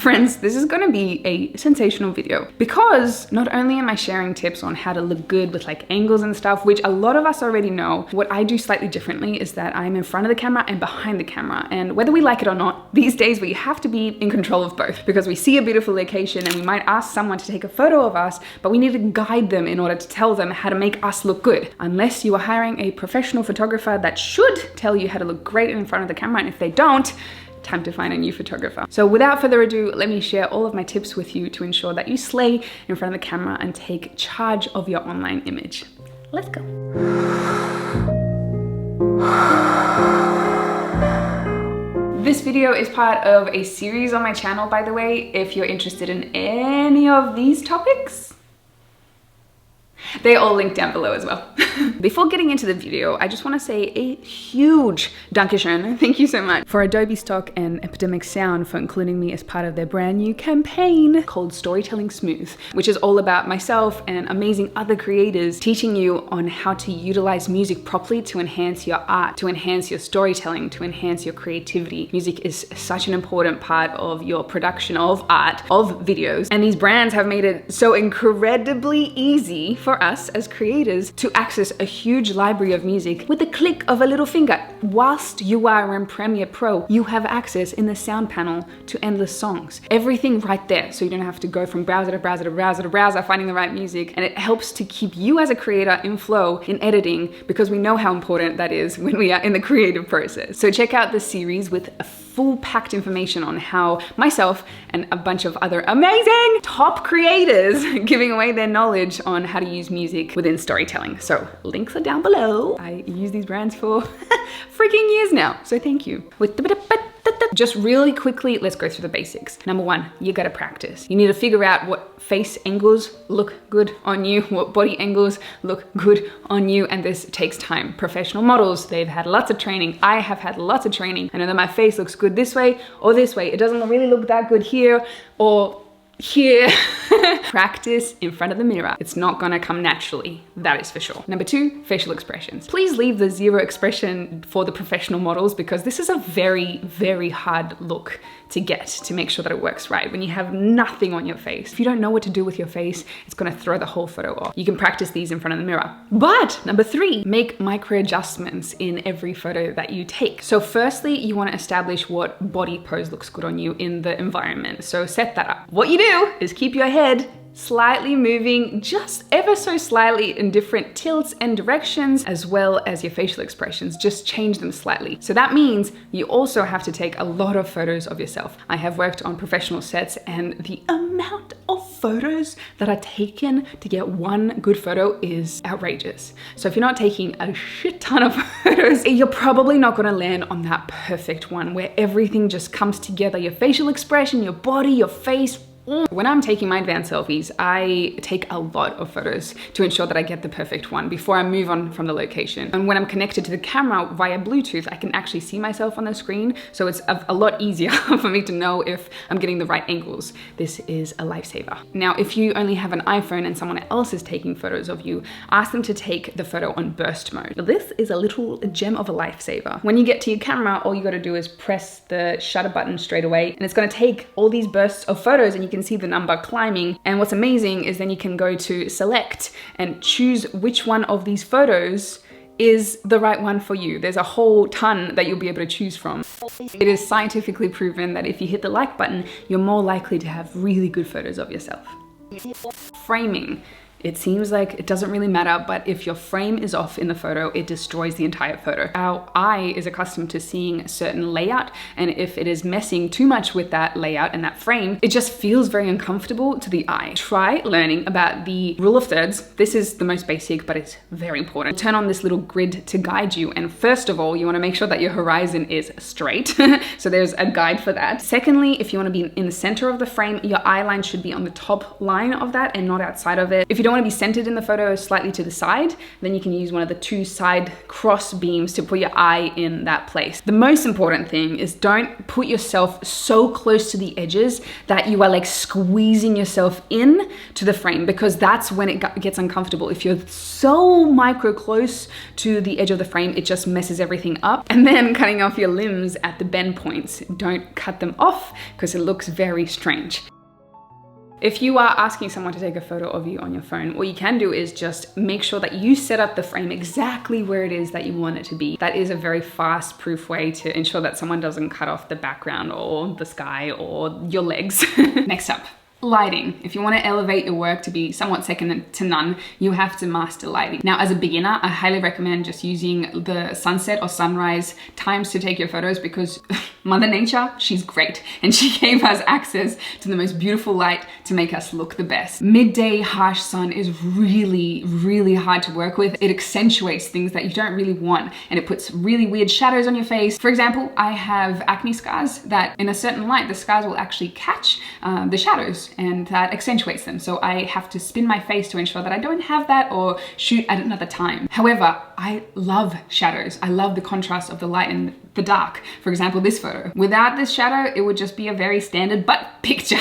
Friends, this is going to be a sensational video because not only am I sharing tips on how to look good with like angles and stuff, which a lot of us already know, what I do slightly differently is that I'm in front of the camera and behind the camera. And whether we like it or not, these days we have to be in control of both because we see a beautiful location and we might ask someone to take a photo of us, but we need to guide them in order to tell them how to make us look good. Unless you are hiring a professional photographer that should tell you how to look great in front of the camera, and if they don't, time to find a new photographer. So without further ado, let me share all of my tips with you to ensure that you slay in front of the camera and take charge of your online image. Let's go. This video is part of a series on my channel, by the way. If you're interested in any of these topics, they're all linked down below as well. Before getting into the video, I just want to say a huge Dankeschön, thank you so much, for Adobe Stock and Epidemic Sound for including me as part of their brand new campaign called Storytelling Smooth, which is all about myself and amazing other creators teaching you on how to utilize music properly to enhance your art, to enhance your storytelling, to enhance your creativity. Music is such an important part of your production of art, of videos, and these brands have made it so incredibly easy for us as creators to access a huge library of music with the click of a little finger. Whilst you are in Premiere Pro, you have access in the sound panel to endless songs. Everything right there, so you don't have to go from browser to browser to browser to browser finding the right music, and it helps to keep you as a creator in flow in editing because we know how important that is when we are in the creative process. So check out this series with a full packed information on how myself and a bunch of other amazing top creators giving away their knowledge on how to use music within storytelling. So links are down below. I use these brands for freaking years now, so thank you. Just really quickly, let's go through the basics. Number one, you gotta practice. You need to figure out what face angles look good on you, what body angles look good on you, and this takes time. Professional models, they've had lots of training. I have had lots of training. I know that my face looks good this way or this way. It doesn't really look that good here or here. Practice in front of the mirror. It's not gonna come naturally, that is for sure. Number two, facial expressions. Please leave the zero expression for the professional models because this is a very, very hard look to get to make sure that it works right when you have nothing on your face. If you don't know what to do with your face, it's gonna throw the whole photo off. You can practice these in front of the mirror. But number three, make micro adjustments in every photo that you take. So firstly, you wanna establish what body pose looks good on you in the environment. So set that up. What you do is keep your head slightly moving just ever so slightly in different tilts and directions, as well as your facial expressions, just change them slightly. So that means you also have to take a lot of photos of yourself. I have worked on professional sets and the amount of photos that are taken to get one good photo is outrageous. So if you're not taking a shit ton of photos, you're probably not gonna land on that perfect one where everything just comes together. Your facial expression, your body, your face. When I'm taking my advanced selfies, I take a lot of photos to ensure that I get the perfect one before I move on from the location. And when I'm connected to the camera via Bluetooth, I can actually see myself on the screen. So it's a lot easier for me to know if I'm getting the right angles. This is a lifesaver. Now, if you only have an iPhone and someone else is taking photos of you, ask them to take the photo on burst mode. This is a little gem of a lifesaver. When you get to your camera, all you gotta do is press the shutter button straight away, and it's gonna take all these bursts of photos and you can see the number climbing. And what's amazing is then you can go to select and choose which one of these photos is the right one for you. There's a whole ton that you'll be able to choose from. It is scientifically proven that if you hit the like button, you're more likely to have really good photos of yourself. Framing. It seems like it doesn't really matter, but if your frame is off in the photo, it destroys the entire photo. Our eye is accustomed to seeing a certain layout, and if it is messing too much with that layout and that frame, it just feels very uncomfortable to the eye. Try learning about the rule of thirds. This is the most basic, but it's very important. Turn on this little grid to guide you, and first of all, you wanna make sure that your horizon is straight. So there's a guide for that. Secondly, if you wanna be in the center of the frame, your eye line should be on the top line of that and not outside of it. If you don't don't want to be centered in the photo, slightly to the side. Then you can use one of the 2 side cross beams to put your eye in that place. The most important thing is don't put yourself so close to the edges that you are like squeezing yourself in to the frame, because that's when it gets uncomfortable. If you're so micro close to the edge of the frame, it just messes everything up. And then cutting off your limbs at the bend points. Don't cut them off because it looks very strange. If you are asking someone to take a photo of you on your phone, what you can do is just make sure that you set up the frame exactly where it is that you want it to be. That is a very fast proof way to ensure that someone doesn't cut off the background or the sky or your legs. Next up, lighting. If you want to elevate your work to be somewhat second to none, you have to master lighting. Now, as a beginner, I highly recommend just using the sunset or sunrise times to take your photos, because Mother Nature, she's great. And she gave us access to the most beautiful light to make us look the best. Midday harsh sun is really, really hard to work with. It accentuates things that you don't really want, and it puts really weird shadows on your face. For example, I have acne scars that in a certain light, the scars will actually catch the shadows, and that accentuates them. So I have to spin my face to ensure that I don't have that, or shoot at another time. However, I love shadows. I love the contrast of the light and the dark. For example, this photo. Without this shadow, it would just be a very standard butt picture.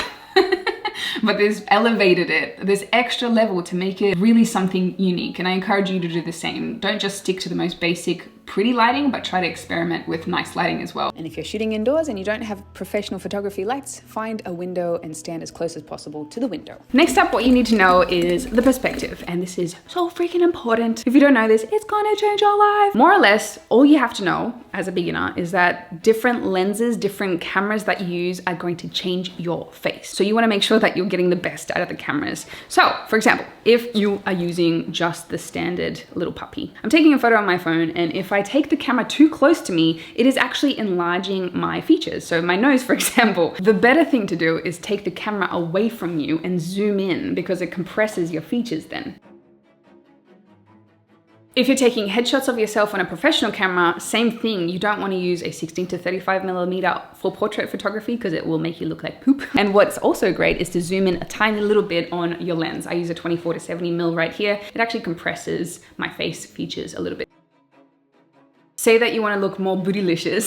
But this elevated it, this extra level to make it really something unique. And I encourage you to do the same. Don't just stick to the most basic pretty lighting, but try to experiment with nice lighting as well. And if you're shooting indoors and you don't have professional photography lights, find a window and stand as close as possible to the window. Next up, what you need to know is the perspective. And this is so freaking important. If you don't know this, it's gonna change your life. More or less, all you have to know as a beginner is that different lenses, different cameras that you use are going to change your face. So you wanna make sure that you're getting the best out of the cameras. So, for example, if you are using just the standard little puppy, I'm taking a photo on my phone, and if I take the camera too close to me, it is actually enlarging my features. So my nose, for example, the better thing to do is take the camera away from you and zoom in, because it compresses your features then. If you're taking headshots of yourself on a professional camera, same thing. You don't want to use a 16 to 35mm for portrait photography because it will make you look like poop. And what's also great is to zoom in a tiny little bit on your lens. I use a 24 to 70mm right here. It actually compresses my face features a little bit. Say that you want to look more bootylicious.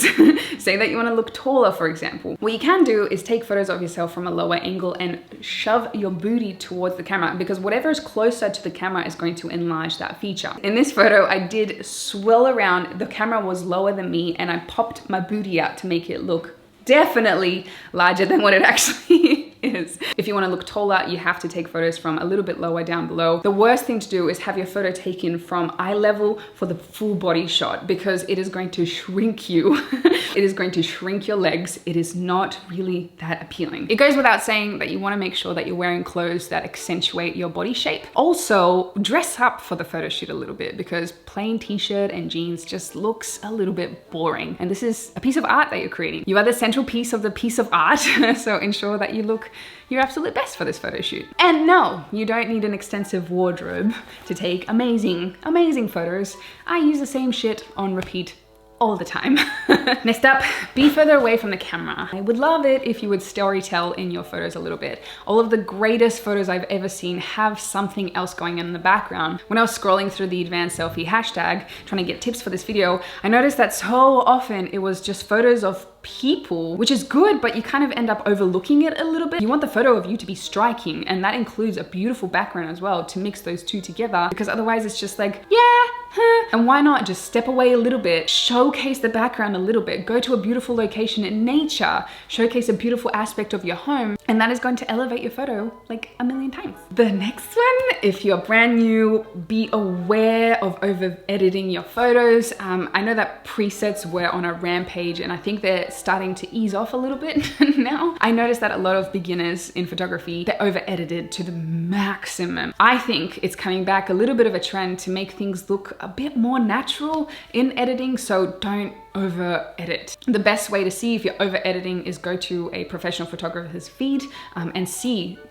Say that you want to look taller, for example. What you can do is take photos of yourself from a lower angle and shove your booty towards the camera, because whatever is closer to the camera is going to enlarge that feature. In this photo, I did swirl around. The camera was lower than me, and I popped my booty out to make it look definitely larger than what it actually is. If you want to look taller, you have to take photos from a little bit lower down below. The worst thing to do is have your photo taken from eye level for the full body shot, because it is going to shrink you. It is going to shrink your legs. It is not really that appealing. It goes without saying that you want to make sure that you're wearing clothes that accentuate your body shape. Also, dress up for the photo shoot a little bit, because plain t-shirt and jeans just looks a little bit boring. And this is a piece of art that you're creating. You are the central piece of the piece of art. So ensure that you look your absolute best for this photo shoot. And no, you don't need an extensive wardrobe to take amazing, amazing photos. I use the same shit on repeat all the time. Next up, be further away from the camera. I would love it if you would storytell in your photos a little bit. All of the greatest photos I've ever seen have something else going on in the background. When I was scrolling through the advanced selfie hashtag, trying to get tips for this video, I noticed that so often it was just photos of people, which is good, but you kind of end up overlooking it a little bit. You want the photo of you to be striking, and that includes a beautiful background as well, to mix those two together, because otherwise it's just like, yeah, huh. And why not just step away a little bit, showcase the background a little bit, go to a beautiful location in nature, showcase a beautiful aspect of your home, and that is going to elevate your photo like a million times. The next one, if you're brand new, be aware of over editing your photos. I know that presets were on a rampage, and I think they're starting to ease off a little bit now. I noticed that a lot of beginners in photography, they're over edited to the maximum. I think it's coming back a little bit of a trend to make things look a bit more natural in editing, so don't over edit. The best way to see if you're over editing is go to a professional photographer's feed and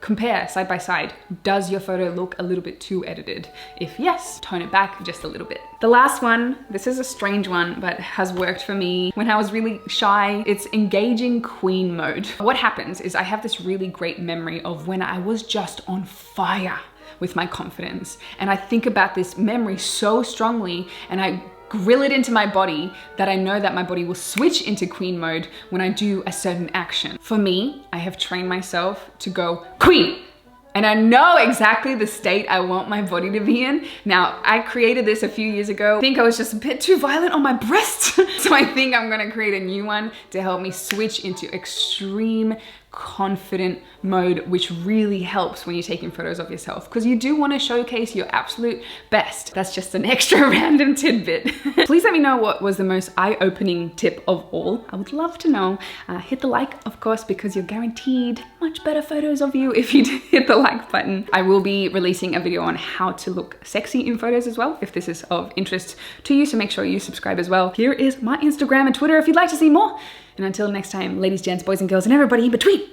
compare side by side. Does your photo look a little bit too edited? If yes, tone it back just a little bit. The last one, this is a strange one, but has worked for me when I was really shy. It's engaging queen mode. What happens is I have this really great memory of when I was just on fire with my confidence. And I think about this memory so strongly, and I grill it into my body that I know that my body will switch into queen mode when I do a certain action. For me, I have trained myself to go queen, and I know exactly the state I want my body to be in. Now, I created this a few years ago. I think I was just a bit too violent on my breasts. So I think I'm gonna create a new one to help me switch into extreme confident mode, which really helps when you're taking photos of yourself, because you do want to showcase your absolute best. That's just an extra random tidbit. Please let me know what was the most eye-opening tip of all. I would love to know. Hit the like, of course, because you're guaranteed much better photos of you if you hit the like button. I will be releasing a video on how to look sexy in photos as well, if this is of interest to you, so make sure you subscribe as well. Here is my Instagram and Twitter if you'd like to see more. And until next time, ladies, gents, boys and girls, and everybody in between,